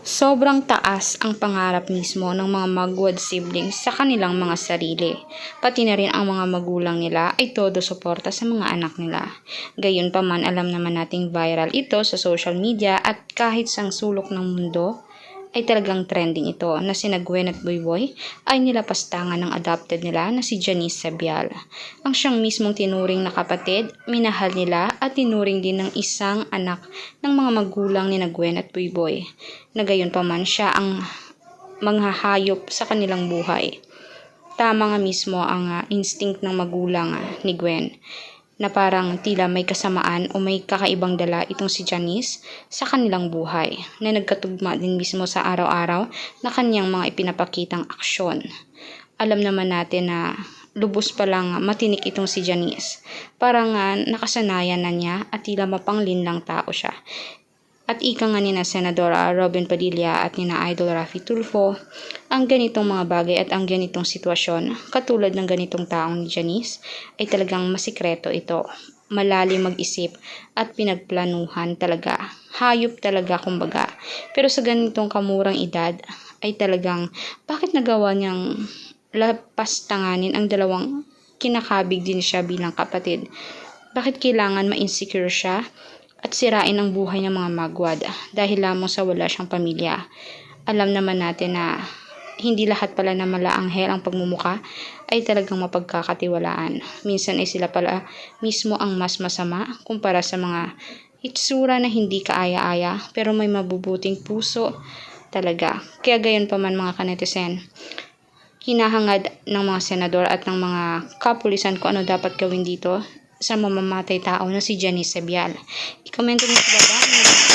Sobrang taas ang pangarap mismo ng mga Magwood siblings sa kanilang mga sarili. Pati na rin ang mga magulang nila ay todo suporta sa mga anak nila. Gayunpaman, alam naman nating viral ito sa social media at kahit sang sulok ng mundo ay talagang trending ito na sina Gwen at Boyboy ay nilapastangan ng adopted nila na si Janice Sabial. Ang siyang mismong tinuring na kapatid, minahal nila at tinuring din ng isang anak ng mga magulang ni na Gwen at Boyboy, na gayon pa man siya ang manghahayop sa kanilang buhay. Tama nga mismo ang instinct ng magulang ni Gwen na parang tila may kasamaan o may kakaibang dala itong si Janice sa kanilang buhay na nagkatugma din mismo sa araw-araw na kanyang mga ipinapakitang aksyon. Alam naman natin na lubos pa lang matinik itong si Janice. Parang nakasanayan na niya at tila mapanglinlang tao siya. At ika nga ni na Senadora Robin Padilla at ni na Idol Raffy Tulfo, ang ganitong mga bagay at ang ganitong sitwasyon, katulad ng ganitong taong ni Janice, ay talagang masikreto ito. Malalim mag-isip at pinagplanuhan talaga. Hayop talaga kumbaga. Pero sa ganitong kamurang edad, ay talagang bakit nagawa niyang lapastanganin ang dalawang kinakabig din siya bilang kapatid? Bakit kailangan ma-insecure siya at sirain ang buhay ng mga Magwood dahil lamang sa wala siyang pamilya? Alam naman natin na hindi lahat pala na malaanghel ang pagmumuka ay talagang mapagkakatiwalaan. Minsan ay sila pala mismo ang mas masama kumpara sa mga itsura na hindi kaaya-aya pero may mabubuting puso talaga. Kaya gayon pa man mga kanetizen, hinahangad ng mga senador at ng mga kapulisan kung ano dapat gawin dito sa mamamatay tao na si Janice Sabial. I-comment nyo sa baba.